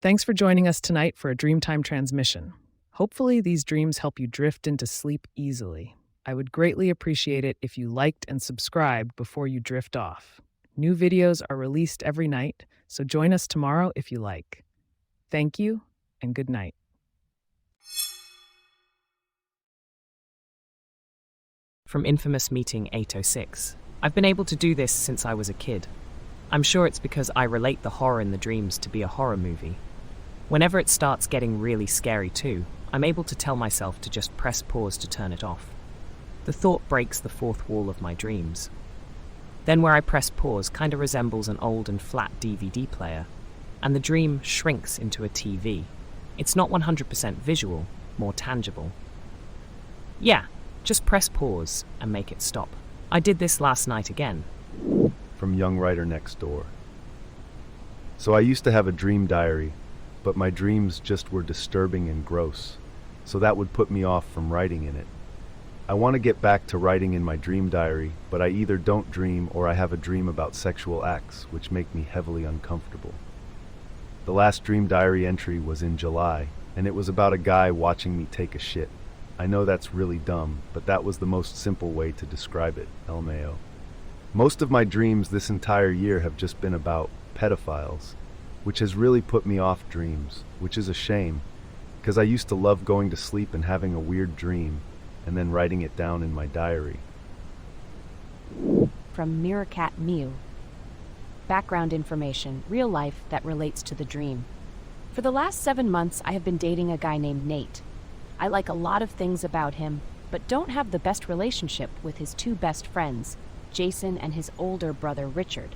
Thanks for joining us tonight for a Dreamtime Transmission. Hopefully, these dreams help you drift into sleep easily. I would greatly appreciate it if you liked and subscribed before you drift off. New videos are released every night, so join us tomorrow if you like. Thank you, and good night. From Infamous Meeting 806. I've been able to do this since I was a kid. I'm sure it's because I relate the horror in the dreams to be a horror movie. Whenever it starts getting really scary too, I'm able to tell myself to just press pause to turn it off. The thought breaks the fourth wall of my dreams. Then where I press pause kinda resembles an old and flat DVD player, and the dream shrinks into a TV. It's not 100% visual, more tangible. Yeah, just press pause and make it stop. I did this last night again. From Young Writer Next Door. So I used to have a dream diary, but my dreams just were disturbing and gross, so that would put me off from writing in it. I want to get back to writing in my dream diary, but I either don't dream or I have a dream about sexual acts, which make me heavily uncomfortable. The last dream diary entry was in July, and it was about a guy watching me take a shit. I know that's really dumb, but that was the most simple way to describe it, LMAO. Most of my dreams this entire year have just been about pedophiles, which has really put me off dreams, which is a shame, because I used to love going to sleep and having a weird dream, and then writing it down in my diary. From Meerkat Mew. Background information, real life that relates to the dream. For the last 7 months, I have been dating a guy named Nate. I like a lot of things about him, but don't have the best relationship with his two best friends, Jason and his older brother Richard.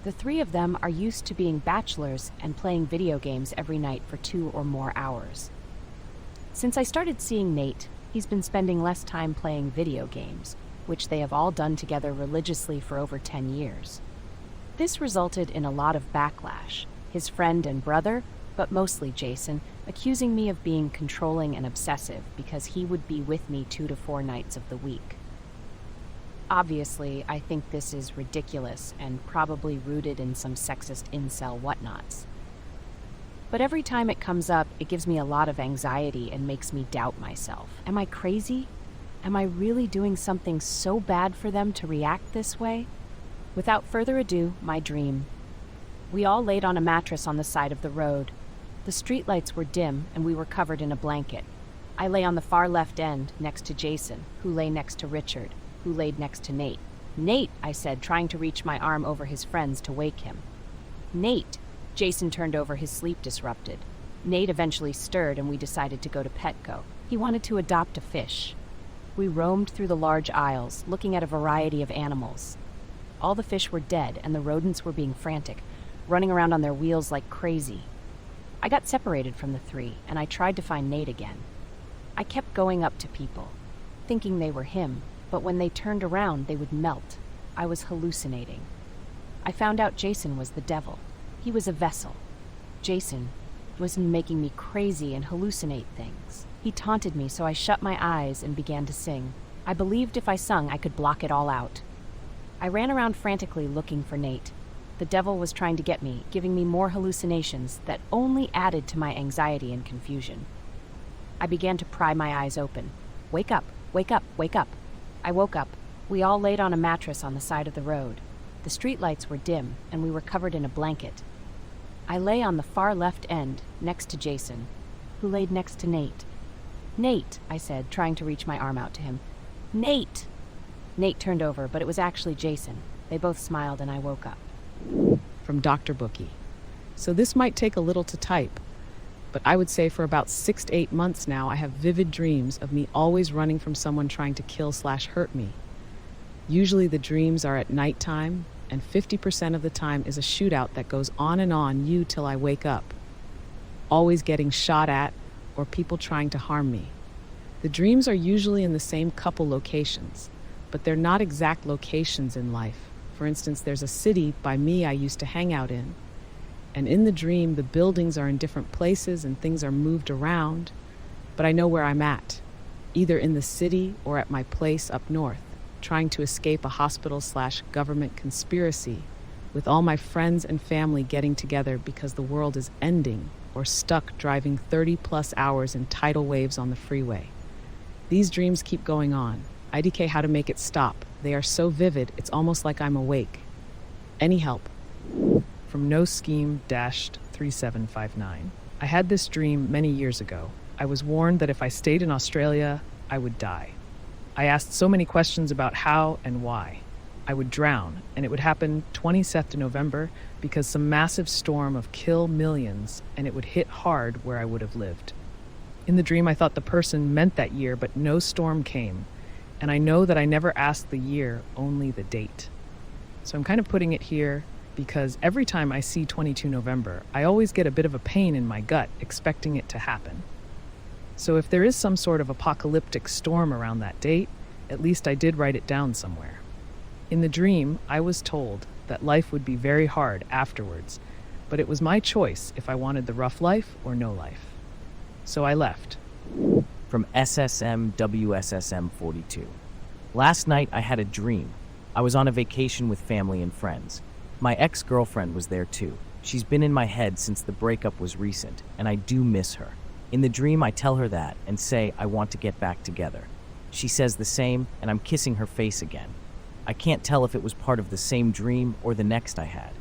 The three of them are used to being bachelors and playing video games every night for 2 or more hours. Since I started seeing Nate, he's been spending less time playing video games, which they have all done together religiously for over 10 years. This resulted in a lot of backlash. His friend and brother, but mostly Jason, accusing me of being controlling and obsessive because he would be with me 2 to 4 nights of the week. Obviously, I think this is ridiculous and probably rooted in some sexist incel whatnots. But every time it comes up, it gives me a lot of anxiety and makes me doubt myself. Am I crazy? Am I really doing something so bad for them to react this way? Without further ado, my dream. We all laid on a mattress on the side of the road. The streetlights were dim and we were covered in a blanket. I lay on the far left end, next to Jason, who lay next to Richard, who laid next to Nate. "Nate," I said, trying to reach my arm over his friends to wake him. "Nate." Jason turned over, his sleep disrupted. Nate eventually stirred and we decided to go to Petco. He wanted to adopt a fish. We roamed through the large aisles, looking at a variety of animals. All the fish were dead and the rodents were being frantic, running around on their wheels like crazy. I got separated from the three and I tried to find Nate again. I kept going up to people, thinking they were him, but when they turned around, they would melt. I was hallucinating. I found out Jason was the devil. He was a vessel. Jason was making me crazy and hallucinate things. He taunted me, so I shut my eyes and began to sing. I believed if I sung, I could block it all out. I ran around frantically looking for Nate. The devil was trying to get me, giving me more hallucinations that only added to my anxiety and confusion. I began to pry my eyes open. "Wake up, wake up, wake up." I woke up. We all laid on a mattress on the side of the road. The streetlights were dim, and we were covered in a blanket. I lay on the far left end, next to Jason, who laid next to Nate. "Nate," I said, trying to reach my arm out to him. "Nate!" Nate turned over, but it was actually Jason. They both smiled, and I woke up. From Dr. Bookie. So this might take a little to type, but I would say for about 6 to 8 months now, I have vivid dreams of me always running from someone trying to kill/hurt me. Usually the dreams are at nighttime, and 50% of the time is a shootout that goes on you till I wake up. Always getting shot at or people trying to harm me. The dreams are usually in the same couple locations, but they're not exact locations in life. For instance, there's a city by me I used to hang out in, and in the dream, the buildings are in different places and things are moved around, but I know where I'm at, either in the city or at my place up north, trying to escape a hospital/government conspiracy with all my friends and family getting together because the world is ending, or stuck driving 30+ hours in tidal waves on the freeway. These dreams keep going on. IDK how to make it stop. They are so vivid, it's almost like I'm awake. Any help? From No Scheme-3759. I had this dream many years ago. I was warned that if I stayed in Australia, I would die. I asked so many questions about how and why. I would drown, and it would happen 27th November because some massive storm of kill millions, and it would hit hard where I would have lived. In the dream, I thought the person meant that year, but no storm came. And I know that I never asked the year, only the date. So I'm kind of putting it here because every time I see 22 November, I always get a bit of a pain in my gut, expecting it to happen. So if there is some sort of apocalyptic storm around that date, at least I did write it down somewhere. In the dream, I was told that life would be very hard afterwards, but it was my choice if I wanted the rough life or no life. So I left. From SSM WSSM 42. Last night I had a dream. I was on a vacation with family and friends. My ex-girlfriend was there too. She's been in my head since the breakup was recent, and I do miss her. In the dream, I tell her that and say I want to get back together. She says the same, and I'm kissing her face again. I can't tell if it was part of the same dream or the next I had.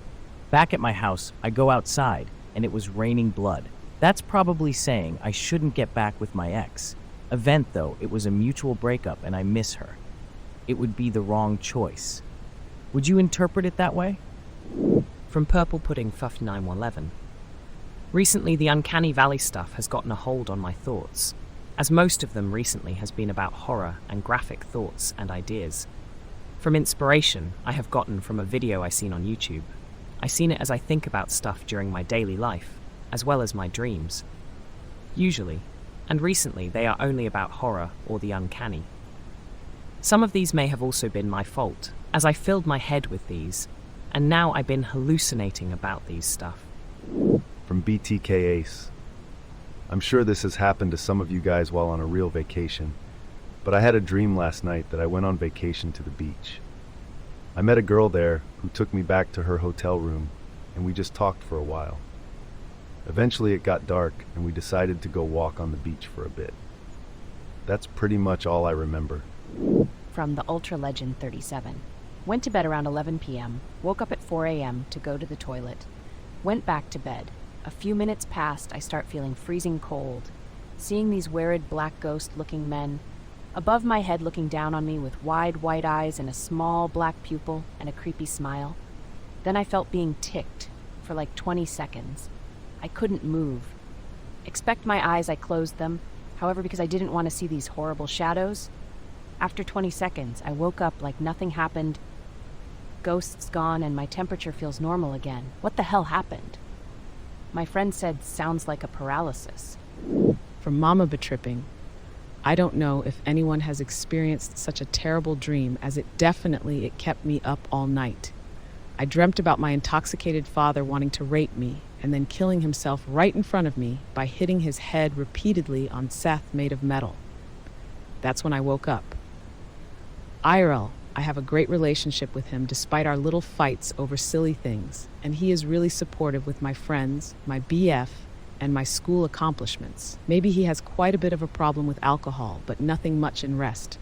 Back at my house, I go outside, and it was raining blood. That's probably saying I shouldn't get back with my ex. Event, though, it was a mutual breakup, and I miss her. It would be the wrong choice. Would you interpret it that way? From Purple Pudding Fuff 9111. Recently, the Uncanny Valley stuff has gotten a hold on my thoughts, as most of them recently has been about horror and graphic thoughts and ideas. From inspiration, I have gotten from a video I seen on YouTube. I seen it as I think about stuff during my daily life, as well as my dreams. Usually, and recently, they are only about horror or the uncanny. Some of these may have also been my fault, as I filled my head with these, and now I've been hallucinating about these stuff. From BTK Ace. I'm sure this has happened to some of you guys while on a real vacation, but I had a dream last night that I went on vacation to the beach. I met a girl there who took me back to her hotel room, and we just talked for a while. Eventually it got dark, and we decided to go walk on the beach for a bit. That's pretty much all I remember. From the Ultra Legend 37. Went to bed around 11 p.m., woke up at 4 a.m. to go to the toilet. Went back to bed. A few minutes passed, I start feeling freezing cold. Seeing these weird black ghost-looking men, above my head looking down on me with wide white eyes and a small black pupil and a creepy smile. Then I felt being ticked for like 20 seconds. I couldn't move. Expect my eyes, I closed them. However, because I didn't want to see these horrible shadows. After 20 seconds, I woke up like nothing happened. Ghosts gone and my temperature feels normal again. What the hell happened? My friend said, sounds like a paralysis. From Mama Betripping. I don't know if anyone has experienced such a terrible dream, as it kept me up all night. I dreamt about my intoxicated father wanting to rape me and then killing himself right in front of me by hitting his head repeatedly on Seth made of metal. That's when I woke up. IRL, I have a great relationship with him despite our little fights over silly things, and he is really supportive with my friends, my BF, and my school accomplishments. Maybe he has quite a bit of a problem with alcohol, but nothing much in rest.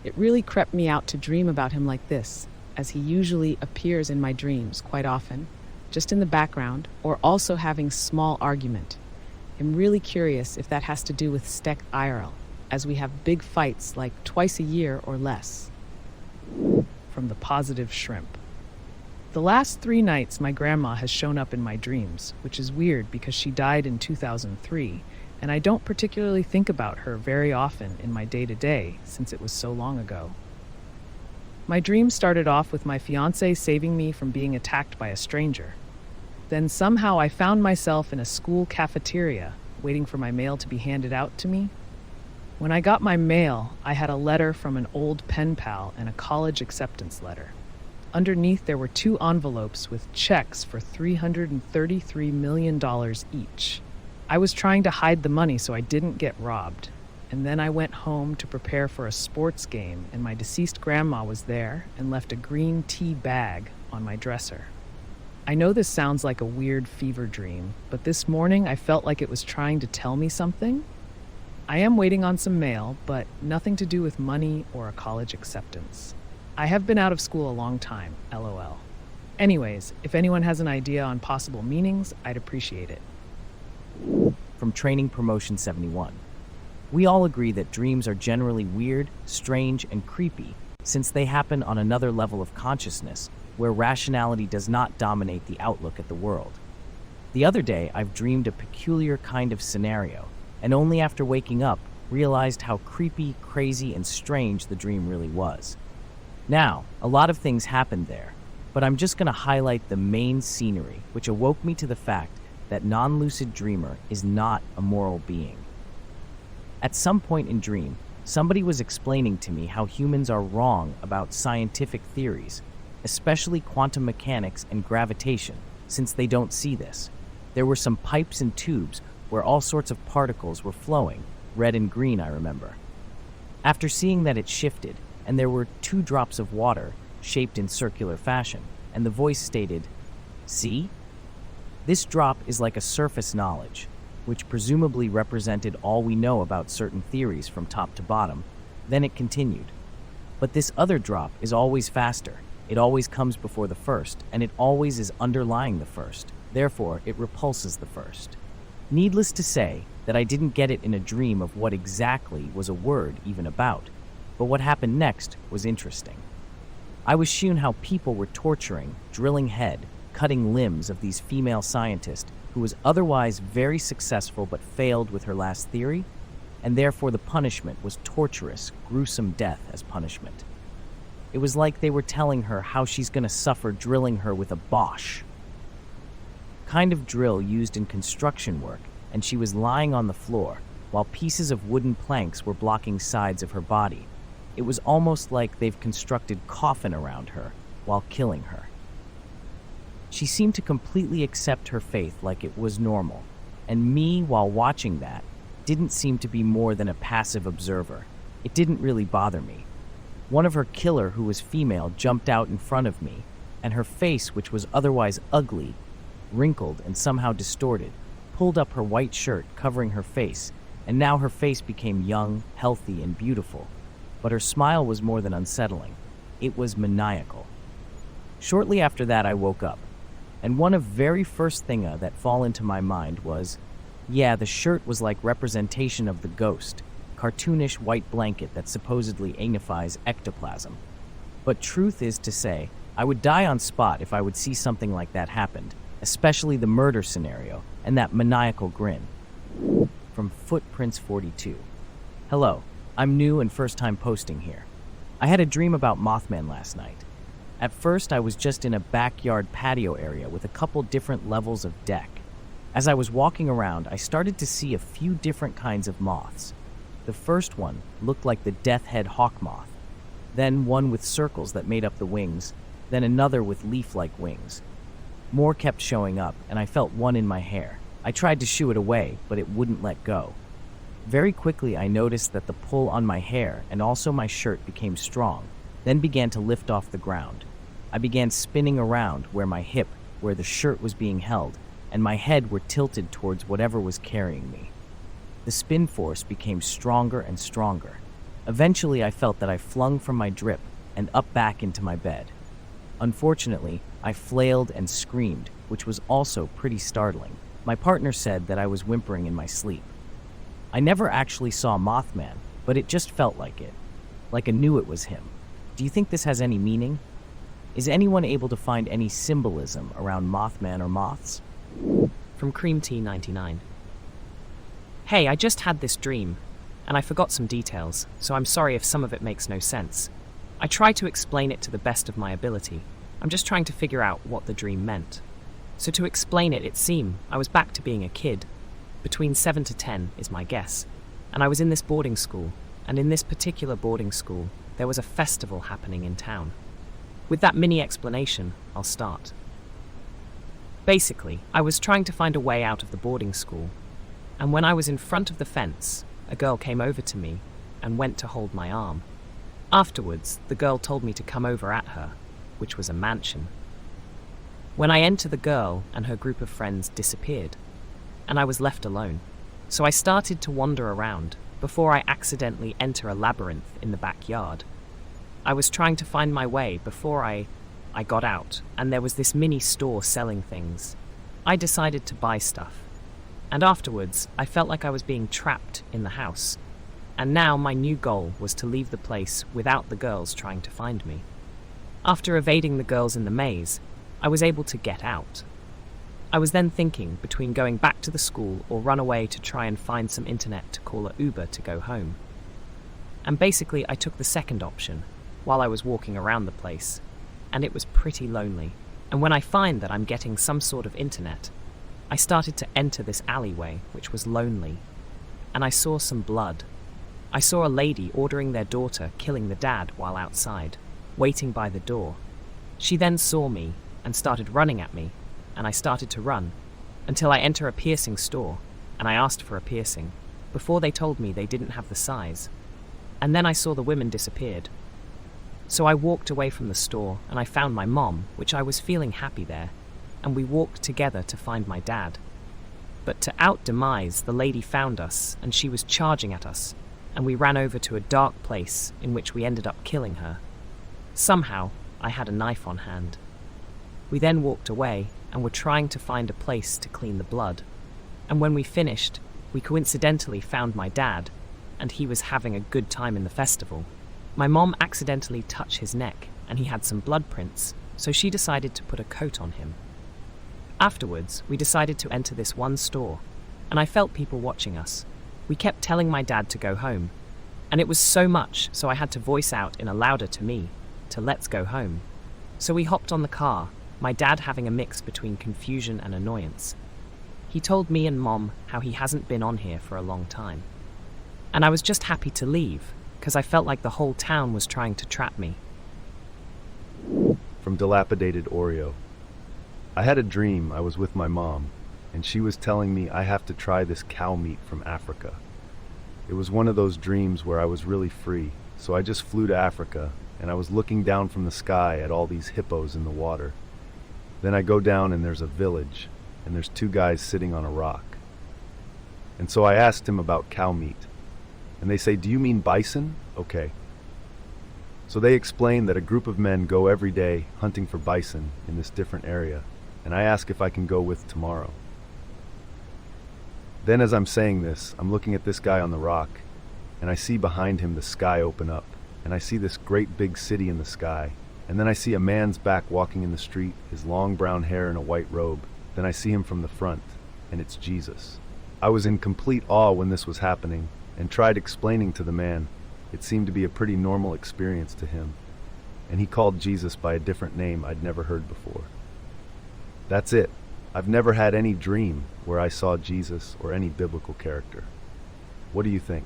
It really crept me out to dream about him like this, as he usually appears in my dreams quite often, just in the background, or also having small argument. I'm really curious if that has to do with Stek IRL, as we have big fights like twice a year or less. From the Positive Shrimp. The last 3 nights my grandma has shown up in my dreams, which is weird because she died in 2003, and I don't particularly think about her very often in my day-to-day since it was so long ago. My dream started off with my fiancé saving me from being attacked by a stranger. Then somehow I found myself in a school cafeteria, waiting for my mail to be handed out to me. When I got my mail, I had a letter from an old pen pal and a college acceptance letter. Underneath there were 2 envelopes with checks for $333 million each. I was trying to hide the money so I didn't get robbed. And then I went home to prepare for a sports game, and my deceased grandma was there and left a green tea bag on my dresser. I know this sounds like a weird fever dream, but this morning I felt like it was trying to tell me something. I am waiting on some mail, but nothing to do with money or a college acceptance. I have been out of school a long time, LOL. Anyways, if anyone has an idea on possible meanings, I'd appreciate it. From Training Promotion 71. We all agree that dreams are generally weird, strange, and creepy since they happen on another level of consciousness where rationality does not dominate the outlook at the world. The other day, I've dreamed a peculiar kind of scenario, and only after waking up realized how creepy, crazy, and strange the dream really was. Now, a lot of things happened there, but I'm just going to highlight the main scenery, which awoke me to the fact that non-lucid dreamer is not a moral being. At some point in dream, somebody was explaining to me how humans are wrong about scientific theories, especially quantum mechanics and gravitation, since they don't see this. There were some pipes and tubes where all sorts of particles were flowing, red and green, I remember. After seeing that it shifted, and there were 2 drops of water shaped in circular fashion, and the voice stated, "See? This drop is like a surface knowledge," which presumably represented all we know about certain theories from top to bottom. Then it continued, "But this other drop is always faster. It always comes before the first, and it always is underlying the first. Therefore, it repulses the first." Needless to say that I didn't get it in a dream of what exactly was a word even about, but what happened next was interesting. I was shown how people were torturing, drilling head, cutting limbs of these female scientists who was otherwise very successful but failed with her last theory, and therefore the punishment was torturous, gruesome death as punishment. It was like they were telling her how she's going to suffer drilling her with a Bosch kind of drill used in construction work, and she was lying on the floor while pieces of wooden planks were blocking sides of her body. It was almost like they've constructed coffin around her while killing her. She seemed to completely accept her faith like it was normal, and me, while watching that, didn't seem to be more than a passive observer. It didn't really bother me. One of her killer, who was female, jumped out in front of me, and her face, which was otherwise ugly, wrinkled and somehow distorted, pulled up her white shirt covering her face, and now her face became young, healthy, and beautiful. But her smile was more than unsettling. It was maniacal. Shortly after that, I woke up, and one of very first thinga that fall into my mind was, yeah, the shirt was like representation of the ghost, cartoonish white blanket that supposedly agnifies ectoplasm. But truth is to say, I would die on spot if I would see something like that happened, especially the murder scenario and that maniacal grin. From Footprints 42. Hello, I'm new and first time posting here. I had a dream about Mothman last night. At first, I was just in a backyard patio area with a couple different levels of deck. As I was walking around, I started to see a few different kinds of moths. The first one looked like the death head hawk moth, then one with circles that made up the wings, then another with leaf-like wings. More kept showing up, and I felt one in my hair. I tried to shoo it away, but it wouldn't let go. Very quickly, I noticed that the pull on my hair and also my shirt became strong, then began to lift off the ground. I began spinning around where my hip, where the shirt was being held, and my head were tilted towards whatever was carrying me. The spin force became stronger and stronger. Eventually, I felt that I flung from my drip and up back into my bed. Unfortunately, I flailed and screamed, which was also pretty startling. My partner said that I was whimpering in my sleep. I never actually saw Mothman, but it just felt like it. Like I knew it was him. Do you think this has any meaning? Is anyone able to find any symbolism around Mothman or moths? From Cream Tea 99. Hey, I just had this dream, and I forgot some details, so I'm sorry if some of it makes no sense. I try to explain it to the best of my ability. I'm just trying to figure out what the dream meant. So to explain it, it seemed I was back to being a kid. Between 7 to 10 is my guess. And I was in this boarding school, and in this particular boarding school, there was a festival happening in town. With that mini explanation, I'll start. Basically, I was trying to find a way out of the boarding school, and when I was in front of the fence, a girl came over to me and went to hold my arm. Afterwards, the girl told me to come over at her, which was a mansion. When I enter, the girl and her group of friends disappeared, and I was left alone. So I started to wander around before I accidentally enter a labyrinth in the backyard. I was trying to find my way before I got out, and there was this mini store selling things. I decided to buy stuff, and afterwards I felt like I was being trapped in the house. And now my new goal was to leave the place without the girls trying to find me. After evading the girls in the maze, I was able to get out. I was then thinking between going back to the school or run away to try and find some internet to call an Uber to go home. And basically I took the second option while I was walking around the place, and it was pretty lonely. And when I find that I'm getting some sort of internet, I started to enter this alleyway, which was lonely, and I saw some blood. I saw a lady ordering their daughter killing the dad while outside, waiting by the door. She then saw me and started running at me, and I started to run until I enter a piercing store, and I asked for a piercing before they told me they didn't have the size. And then I saw the women disappeared. So I walked away from the store and I found my mom, which I was feeling happy there, and we walked together to find my dad. But to out demise, the lady found us and she was charging at us, and we ran over to a dark place in which we ended up killing her. Somehow, I had a knife on hand. We then walked away and were trying to find a place to clean the blood. And when we finished, we coincidentally found my dad, and he was having a good time in the festival. My mom accidentally touched his neck, and he had some blood prints, so she decided to put a coat on him. Afterwards, we decided to enter this one store, and I felt people watching us. We kept telling my dad to go home, and it was so much, so I had to voice out in a louder to me, to let's go home. So we hopped on the car, my dad having a mix between confusion and annoyance. He told me and Mom how he hasn't been on here for a long time. And I was just happy to leave, because I felt like the whole town was trying to trap me. From Dilapidated Oreo. I had a dream I was with my mom, and she was telling me I have to try this cow meat from Africa. It was one of those dreams where I was really free, so I just flew to Africa, and I was looking down from the sky at all these hippos in the water. Then I go down and there's a village, and there's two guys sitting on a rock. And so I asked him about cow meat, and they say, "Do you mean bison?" Okay. So they explain that a group of men go every day hunting for bison in this different area, and I ask if I can go with tomorrow. Then as I'm saying this, I'm looking at this guy on the rock, and I see behind him the sky open up, and I see this great big city in the sky, and then I see a man's back walking in the street, his long brown hair in a white robe. Then I see him from the front, and it's Jesus. I was in complete awe when this was happening, and tried explaining to the man. It seemed to be a pretty normal experience to him, and he called Jesus by a different name I'd never heard before. That's it. I've never had any dream where I saw Jesus or any biblical character. What do you think?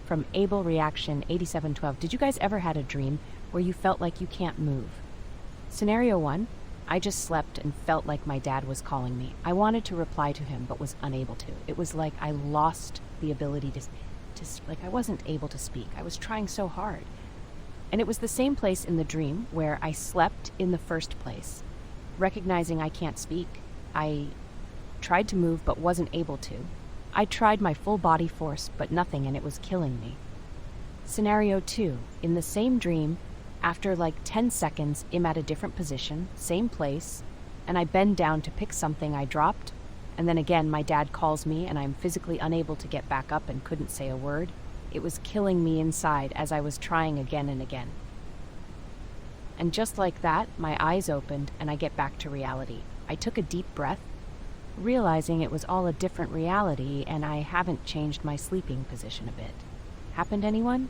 From Able Reaction 8712, did you guys ever had a dream where you felt like you can't move? Scenario 1, I just slept and felt like my dad was calling me. I wanted to reply to him but was unable to. It was like I lost the ability to like I wasn't able to speak. I was trying so hard. And it was the same place in the dream where I slept in the first place. Recognizing I can't speak, I tried to move but wasn't able to. I tried my full body force but nothing, and it was killing me. Scenario 2, in the same dream, after like 10 seconds, I'm at a different position, same place, and I bend down to pick something I dropped, and then again my dad calls me and I'm physically unable to get back up and couldn't say a word. It was killing me inside as I was trying again and again. And just like that, my eyes opened and I get back to reality. I took a deep breath, realizing it was all a different reality and I haven't changed my sleeping position a bit. Happened, anyone?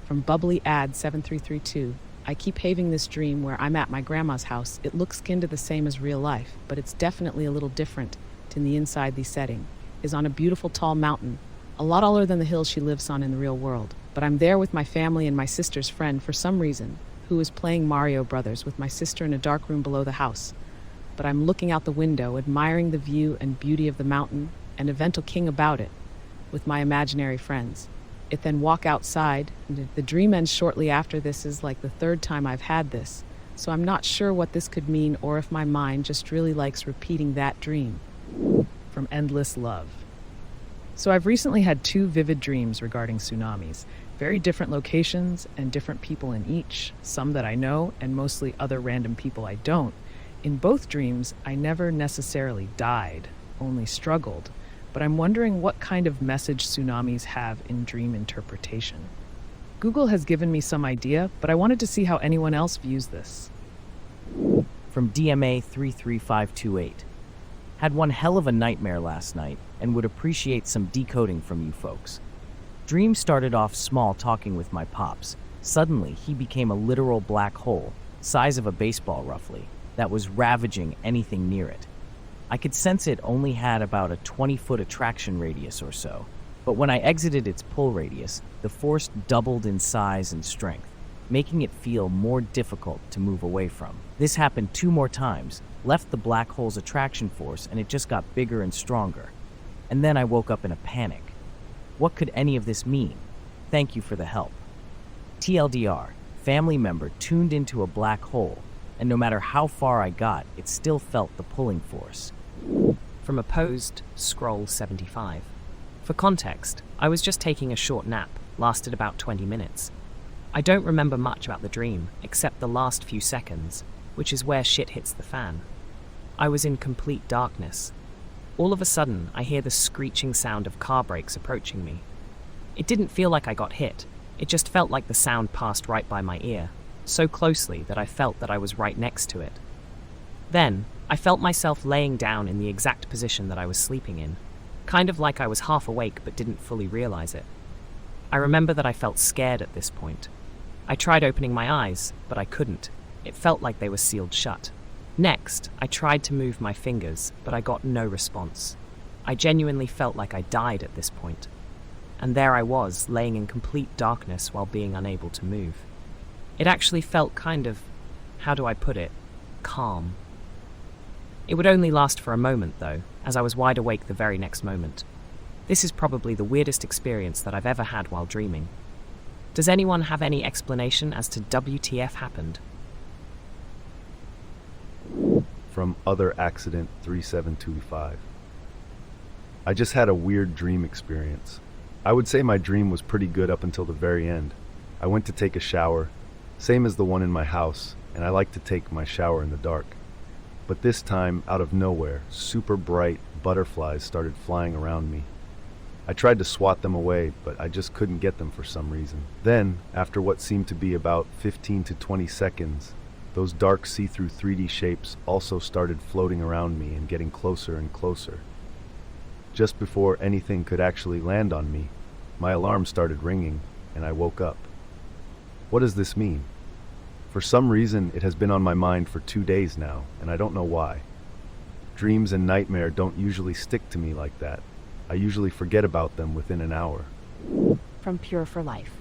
From Bubbly Ad 7332, I keep having this dream where I'm at my grandma's house. It looks kinda the same as real life, but it's definitely a little different in the inside the setting. Is on a beautiful tall mountain, a lot taller than the hill she lives on in the real world. But I'm there with my family and my sister's friend for some reason, who is playing Mario Brothers with my sister in a dark room below the house. But I'm looking out the window, admiring the view and beauty of the mountain, and eventual king about it, with my imaginary friends. It then walk outside, and the dream ends shortly after. This is like the third time I've had this, so I'm not sure what this could mean or if my mind just really likes repeating that dream. From Endless Love. So I've recently had 2 vivid dreams regarding tsunamis. Very different locations and different people in each, some that I know and mostly other random people I don't. In both dreams, I never necessarily died, only struggled, but I'm wondering what kind of message tsunamis have in dream interpretation. Google has given me some idea, but I wanted to see how anyone else views this. From DMA 33528. Had one hell of a nightmare last night and would appreciate some decoding from you folks. Dream started off small talking with my pops. Suddenly, he became a literal black hole, size of a baseball roughly, that was ravaging anything near it. I could sense it only had about a 20-foot attraction radius or so, but when I exited its pull radius, the force doubled in size and strength, making it feel more difficult to move away from. This happened 2 more times, left the black hole's attraction force, and it just got bigger and stronger. And then I woke up in a panic. What could any of this mean? Thank you for the help. TLDR, family member tuned into a black hole, and no matter how far I got, it still felt the pulling force. From Opposed, Scroll 75. For context, I was just taking a short nap, lasted about 20 minutes. I don't remember much about the dream, except the last few seconds, which is where shit hits the fan. I was in complete darkness. All of a sudden, I hear the screeching sound of car brakes approaching me. It didn't feel like I got hit. It just felt like the sound passed right by my ear, so closely that I felt that I was right next to it. Then, I felt myself laying down in the exact position that I was sleeping in, kind of like I was half awake but didn't fully realize it. I remember that I felt scared at this point. I tried opening my eyes, but I couldn't. It felt like they were sealed shut. Next, I tried to move my fingers, but I got no response. I genuinely felt like I died at this point. And there I was, laying in complete darkness while being unable to move. It actually felt kind of, how do I put it, calm. It would only last for a moment, though, as I was wide awake the very next moment. This is probably the weirdest experience that I've ever had while dreaming. Does anyone have any explanation as to WTF happened? From Other Accident 3725. I just had a weird dream experience. I would say my dream was pretty good up until the very end. I went to take a shower, same as the one in my house, and I like to take my shower in the dark. But this time, out of nowhere, super bright butterflies started flying around me. I tried to swat them away, but I just couldn't get them for some reason. Then, after what seemed to be about 15 to 20 seconds, those dark see-through 3D shapes also started floating around me and getting closer and closer. Just before anything could actually land on me, my alarm started ringing, and I woke up. What does this mean? For some reason, it has been on my mind for 2 days now, and I don't know why. Dreams and nightmare don't usually stick to me like that. I usually forget about them within an hour. From Pure for Life.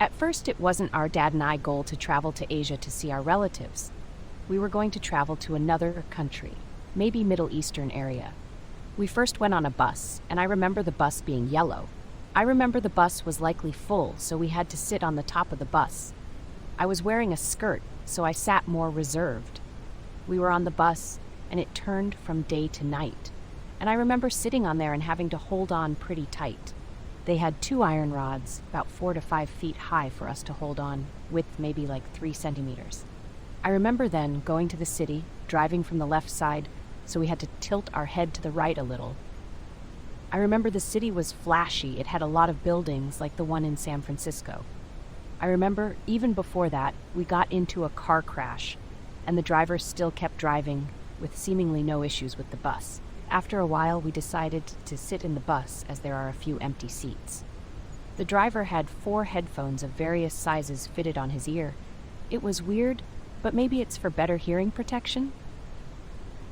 At first, it wasn't our dad and I goal to travel to Asia to see our relatives. We were going to travel to another country, maybe Middle Eastern area. We first went on a bus, and I remember the bus being yellow. I remember the bus was likely full, so we had to sit on the top of the bus. I was wearing a skirt, so I sat more reserved. We were on the bus, and it turned from day to night. And I remember sitting on there and having to hold on pretty tight. They had 2 iron rods, about 4 to 5 feet high for us to hold on, width maybe like 3 centimeters. I remember then going to the city, driving from the left side, so we had to tilt our head to the right a little. I remember the city was flashy. It had a lot of buildings like the one in San Francisco. I remember, even before that, we got into a car crash, and the driver still kept driving with seemingly no issues with the bus. After a while, we decided to sit in the bus as there are a few empty seats. The driver had 4 headphones of various sizes fitted on his ear. It was weird, but maybe it's for better hearing protection?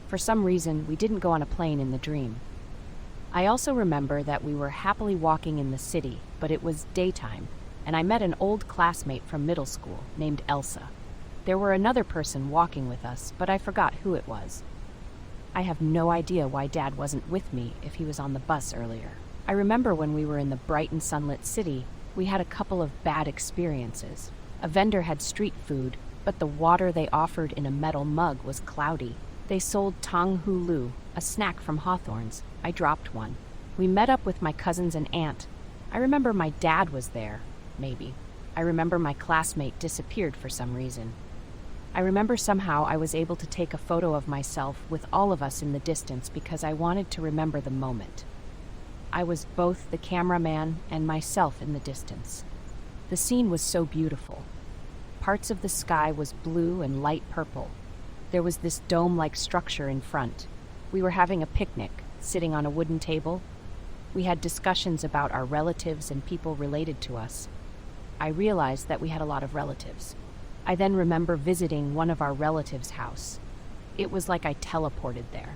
For some reason, we didn't go on a plane in the dream. I also remember that we were happily walking in the city, but it was daytime, and I met an old classmate from middle school named Elsa. There were another person walking with us, but I forgot who it was. I have no idea why Dad wasn't with me if he was on the bus earlier. I remember when we were in the bright and sunlit city, we had a couple of bad experiences. A vendor had street food, but the water they offered in a metal mug was cloudy. They sold tang hulu, a snack from Hawthorne's. I dropped one. We met up with my cousins and aunt. I remember my dad was there, maybe. I remember my classmate disappeared for some reason. I remember somehow I was able to take a photo of myself with all of us in the distance because I wanted to remember the moment. I was both the cameraman and myself in the distance. The scene was so beautiful. Parts of the sky was blue and light purple. There was this dome-like structure in front. We were having a picnic, sitting on a wooden table. We had discussions about our relatives and people related to us. I realized that we had a lot of relatives. I then remember visiting one of our relatives' house. It was like I teleported there.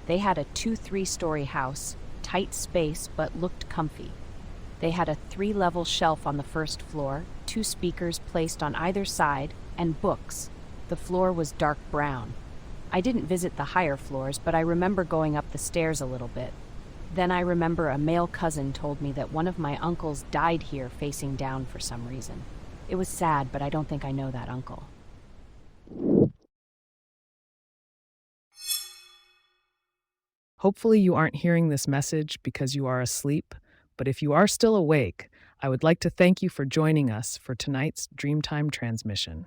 They had a 2-3-story house, tight space but looked comfy. They had a 3-level shelf on the first floor, 2 speakers placed on either side, and books. The floor was dark brown. I didn't visit the higher floors, but I remember going up the stairs a little bit. Then I remember a male cousin told me that one of my uncles died here facing down for some reason. It was sad, but I don't think I know that uncle. Hopefully you aren't hearing this message because you are asleep, but if you are still awake, I would like to thank you for joining us for tonight's Dreamtime Transmission.